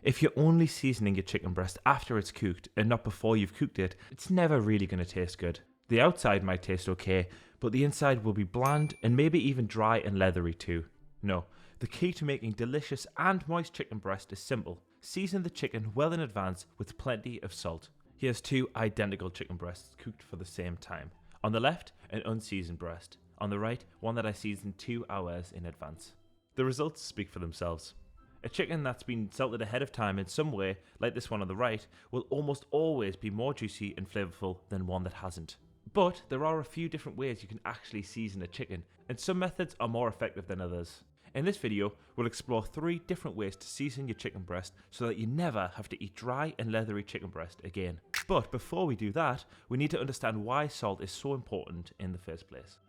If you're only seasoning your chicken breast after it's cooked and not before you've cooked it, it's never really going to taste good. The outside might taste okay, but the inside will be bland and maybe even dry and leathery too. No, the key to making delicious and moist chicken breast is simple. Season the chicken well in advance with plenty of salt. Here's two identical chicken breasts cooked for the same time. On the left, an unseasoned breast. On the right, one that I seasoned 2 hours in advance. The results speak for themselves. A chicken that's been salted ahead of time in some way, like this one on the right, will almost always be more juicy and flavourful than one that hasn't. But there are a few different ways you can actually season a chicken, and some methods are more effective than others. In this video, we'll explore 3 different ways to season your chicken breast so that you never have to eat dry and leathery chicken breast again. But before we do that, we need to understand why salt is so important in the first place.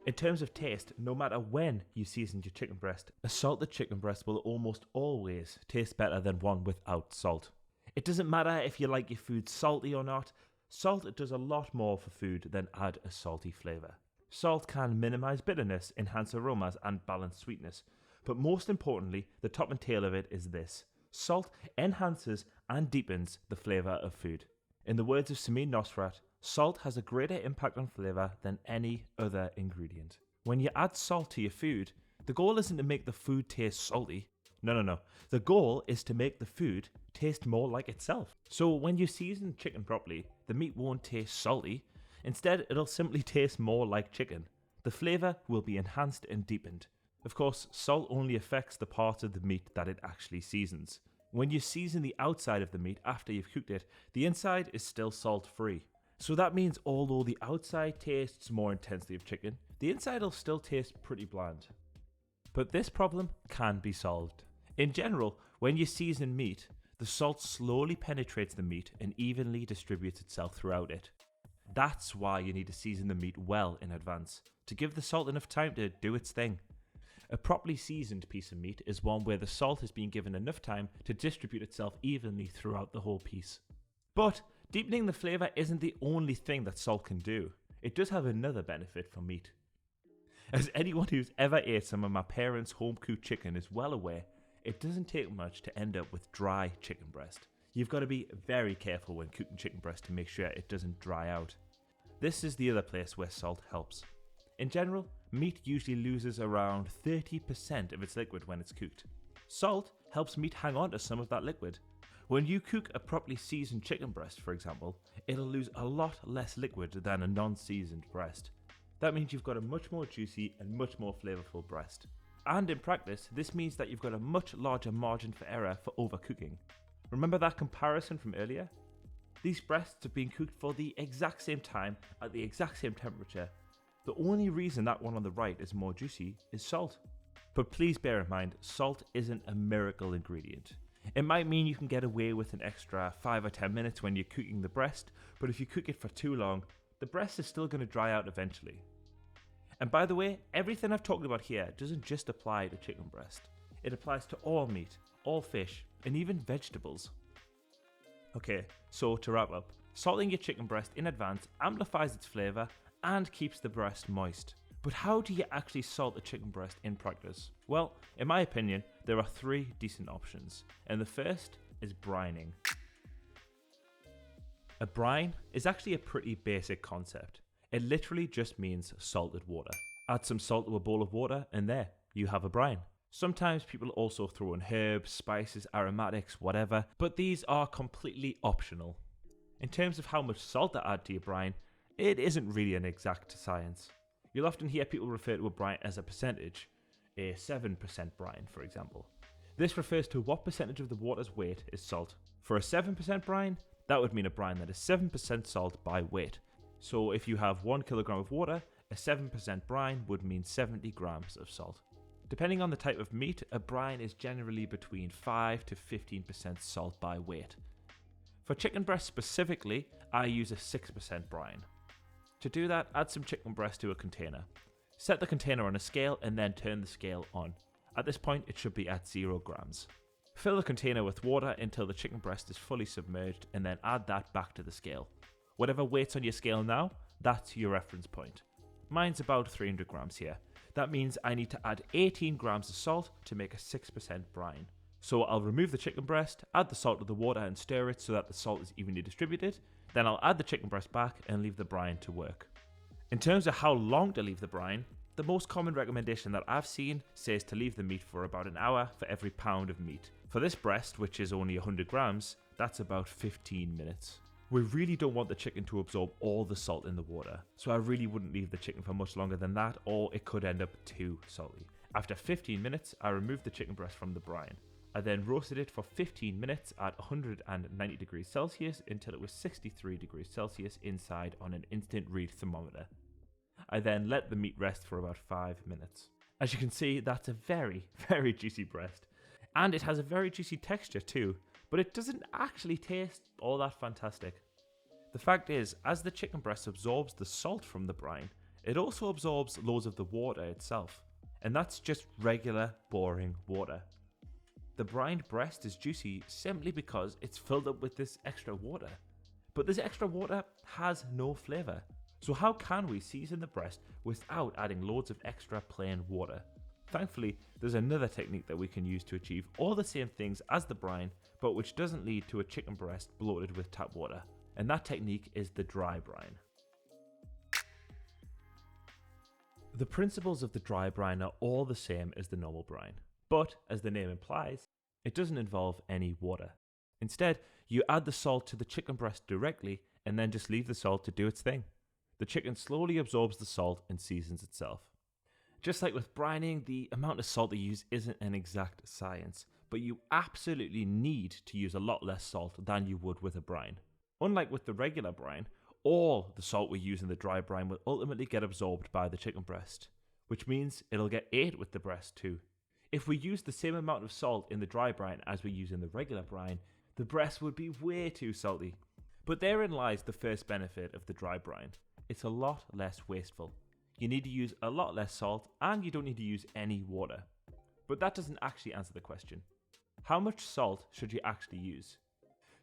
In terms of taste, no matter when you season your chicken breast, a salted chicken breast will almost always taste better than one without salt. It doesn't matter if you like your food salty or not, salt does a lot more for food than add a salty flavour. Salt can minimise bitterness, enhance aromas and balance sweetness, but most importantly, the top and tail of it is this: salt enhances and deepens the flavour of food. In the words of Samin Nosrat, salt has a greater impact on flavour than any other ingredient. When you add salt to your food, the goal isn't to make the food taste salty. No. The goal is to make the food taste more like itself. So when you season chicken properly, the meat won't taste salty. Instead, it'll simply taste more like chicken. The flavour will be enhanced and deepened. Of course, salt only affects the parts of the meat that it actually seasons. When you season the outside of the meat after you've cooked it, the inside is still salt-free. So that means although the outside tastes more intensely of chicken, the inside will still taste pretty bland. But this problem can be solved. In general, when you season meat, the salt slowly penetrates the meat and evenly distributes itself throughout it. That's why you need to season the meat well in advance, to give the salt enough time to do its thing. A properly seasoned piece of meat is one where the salt has been given enough time to distribute itself evenly throughout the whole piece. But deepening the flavour isn't the only thing that salt can do. It does have another benefit for meat. As anyone who's ever ate some of my parents' home-cooked chicken is well aware, it doesn't take much to end up with dry chicken breast. You've got to be very careful when cooking chicken breast to make sure it doesn't dry out. This is the other place where salt helps. In general, meat usually loses around 30% of its liquid when it's cooked. Salt helps meat hang on to some of that liquid. When you cook a properly seasoned chicken breast, for example, it'll lose a lot less liquid than a non-seasoned breast. That means you've got a much more juicy and much more flavourful breast. And in practice, this means that you've got a much larger margin for error for overcooking. Remember that comparison from earlier? These breasts have been cooked for the exact same time at the exact same temperature. The only reason that one on the right is more juicy is salt. But please bear in mind, salt isn't a miracle ingredient. It might mean you can get away with an extra 5 or 10 minutes when you're cooking the breast, but if you cook it for too long, the breast is still going to dry out eventually. And by the way, everything I've talked about here doesn't just apply to chicken breast. It applies to all meat, all fish, and even vegetables. Okay, so to wrap up, salting your chicken breast in advance amplifies its flavour and keeps the breast moist. But how do you actually salt a chicken breast in practice? Well, in my opinion, there are 3 decent options, and the first is brining. A brine is actually a pretty basic concept. It literally just means salted water. Add some salt to a bowl of water and there, you have a brine. Sometimes people also throw in herbs, spices, aromatics, whatever, but these are completely optional. In terms of how much salt to add to your brine, it isn't really an exact science. You'll often hear people refer to a brine as a percentage, a 7% brine for example. This refers to what percentage of the water's weight is salt. For a 7% brine, that would mean a brine that is 7% salt by weight. So if you have 1 kilogram of water, a 7% brine would mean 70 grams of salt. Depending on the type of meat, a brine is generally between 5 to 15% salt by weight. For chicken breast specifically, I use a 6% brine. To do that, add some chicken breast to a container. Set the container on a scale and then turn the scale on. At this point, it should be at 0 grams. Fill the container with water until the chicken breast is fully submerged and then add that back to the scale. Whatever weight's on your scale now, that's your reference point. Mine's about 300 grams here. That means I need to add 18 grams of salt to make a 6% brine. So I'll remove the chicken breast, add the salt to the water and stir it so that the salt is evenly distributed. Then I'll add the chicken breast back and leave the brine to work. In terms of how long to leave the brine, the most common recommendation that I've seen says to leave the meat for about an hour for every pound of meat. For this breast, which is only 100 grams, that's about 15 minutes. We really don't want the chicken to absorb all the salt in the water, so I really wouldn't leave the chicken for much longer than that, or it could end up too salty. After 15 minutes, I removed the chicken breast from the brine. I then roasted it for 15 minutes at 190 degrees Celsius until it was 63 degrees Celsius inside on an instant read thermometer. I then let the meat rest for about 5 minutes. As you can see, that's a very, very juicy breast. And it has a very juicy texture too, but it doesn't actually taste all that fantastic. The fact is, as the chicken breast absorbs the salt from the brine, it also absorbs loads of the water itself. And that's just regular, boring water. The brined breast is juicy simply because it's filled up with this extra water. But this extra water has no flavour. So how can we season the breast without adding loads of extra plain water? Thankfully, there's another technique that we can use to achieve all the same things as the brine, but which doesn't lead to a chicken breast bloated with tap water. And that technique is the dry brine. The principles of the dry brine are all the same as the normal brine. But, as the name implies, it doesn't involve any water. Instead, you add the salt to the chicken breast directly and then just leave the salt to do its thing. The chicken slowly absorbs the salt and seasons itself. Just like with brining, the amount of salt you use isn't an exact science, but you absolutely need to use a lot less salt than you would with a brine. Unlike with the regular brine, all the salt we use in the dry brine will ultimately get absorbed by the chicken breast, which means it'll get ate with the breast too. If we use the same amount of salt in the dry brine as we use in the regular brine, the breast would be way too salty. But therein lies the first benefit of the dry brine. It's a lot less wasteful. You need to use a lot less salt and you don't need to use any water. But that doesn't actually answer the question. How much salt should you actually use?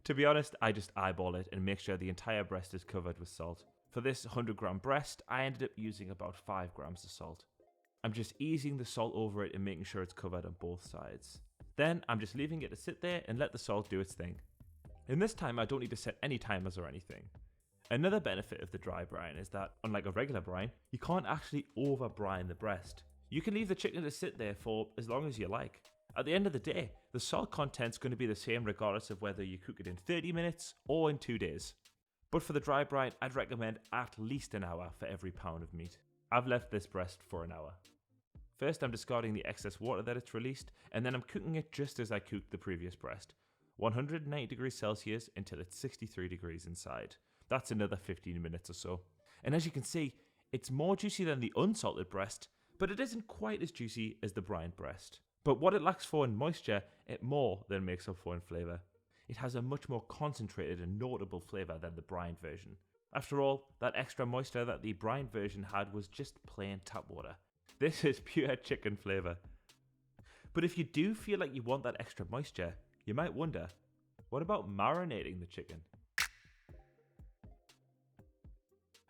To be honest, I just eyeball it and make sure the entire breast is covered with salt. For this 100-gram breast, I ended up using about 5 grams of salt. I'm just easing the salt over it and making sure it's covered on both sides. Then I'm just leaving it to sit there and let the salt do its thing. In this time, I don't need to set any timers or anything. Another benefit of the dry brine is that, unlike a regular brine, you can't actually over brine the breast. You can leave the chicken to sit there for as long as you like. At the end of the day, the salt content's going to be the same regardless of whether you cook it in 30 minutes or in 2 days. But for the dry brine, I'd recommend at least an hour for every pound of meat. I've left this breast for an hour. First, I'm discarding the excess water that it's released, and then I'm cooking it just as I cooked the previous breast. 190 degrees Celsius until it's 63 degrees inside. That's another 15 minutes or so. And as you can see, it's more juicy than the unsalted breast, but it isn't quite as juicy as the brined breast. But what it lacks for in moisture, it more than makes up for in flavour. It has a much more concentrated and notable flavour than the brined version. After all, that extra moisture that the brined version had was just plain tap water. This is pure chicken flavour. But if you do feel like you want that extra moisture, you might wonder, what about marinating the chicken?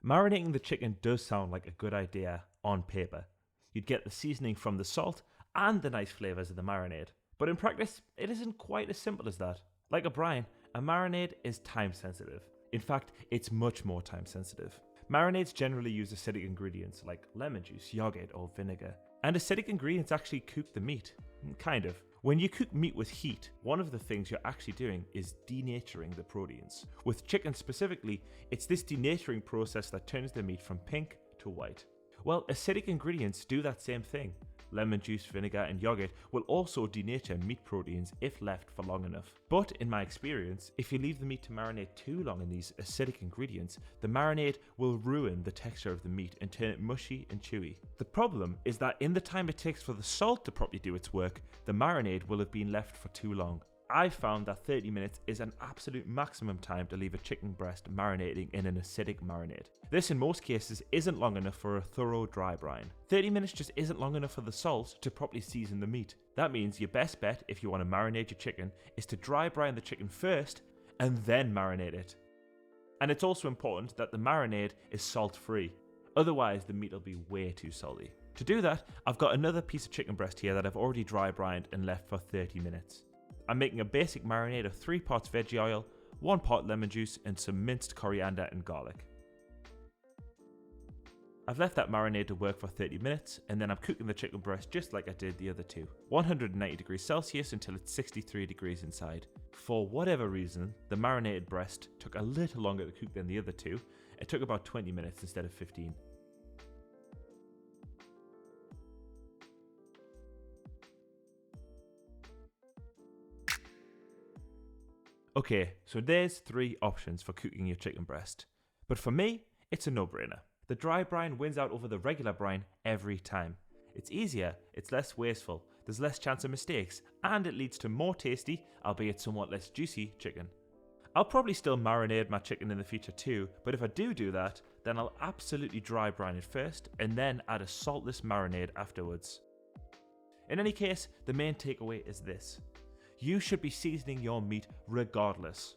Marinating the chicken does sound like a good idea on paper. You'd get the seasoning from the salt and the nice flavours of the marinade. But in practice, it isn't quite as simple as that. Like a brine, a marinade is time sensitive. In fact, it's much more time sensitive. Marinades generally use acidic ingredients like lemon juice, yogurt, or vinegar. And acidic ingredients actually cook the meat. Kind of. When you cook meat with heat, one of the things you're actually doing is denaturing the proteins. With chicken specifically, it's this denaturing process that turns the meat from pink to white. Well, acidic ingredients do that same thing. Lemon juice, vinegar, and yogurt will also denature meat proteins if left for long enough. But in my experience, if you leave the meat to marinate too long in these acidic ingredients, the marinade will ruin the texture of the meat and turn it mushy and chewy. The problem is that in the time it takes for the salt to properly do its work, the marinade will have been left for too long. I've found that 30 minutes is an absolute maximum time to leave a chicken breast marinating in an acidic marinade. This in most cases isn't long enough for a thorough dry brine. 30 minutes just isn't long enough for the salt to properly season the meat. That means your best bet if you want to marinate your chicken is to dry brine the chicken first and then marinate it. And it's also important that the marinade is salt free, otherwise the meat will be way too salty. To do that, I've got another piece of chicken breast here that I've already dry brined and left for 30 minutes. I'm making a basic marinade of 3 parts veggie oil, 1 part lemon juice and some minced coriander and garlic. I've left that marinade to work for 30 minutes and then I'm cooking the chicken breast just like I did the other two. 190 degrees Celsius until it's 63 degrees inside. For whatever reason, the marinated breast took a little longer to cook than the other two. It took about 20 minutes instead of 15. Okay, so there's 3 options for cooking your chicken breast. But for me, it's a no-brainer. The dry brine wins out over the regular brine every time. It's easier, it's less wasteful, there's less chance of mistakes, and it leads to more tasty, albeit somewhat less juicy, chicken. I'll probably still marinate my chicken in the future too, but if I do that, then I'll absolutely dry brine it first, and then add a saltless marinade afterwards. In any case, the main takeaway is this. You should be seasoning your meat regardless.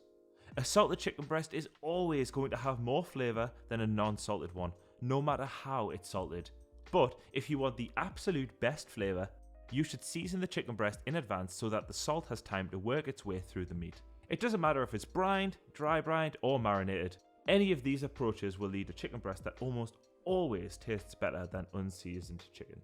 A salted chicken breast is always going to have more flavour than a non-salted one, no matter how it's salted. But if you want the absolute best flavour, you should season the chicken breast in advance so that the salt has time to work its way through the meat. It doesn't matter if it's brined, dry brined or marinated. Any of these approaches will lead to chicken breast that almost always tastes better than unseasoned chicken.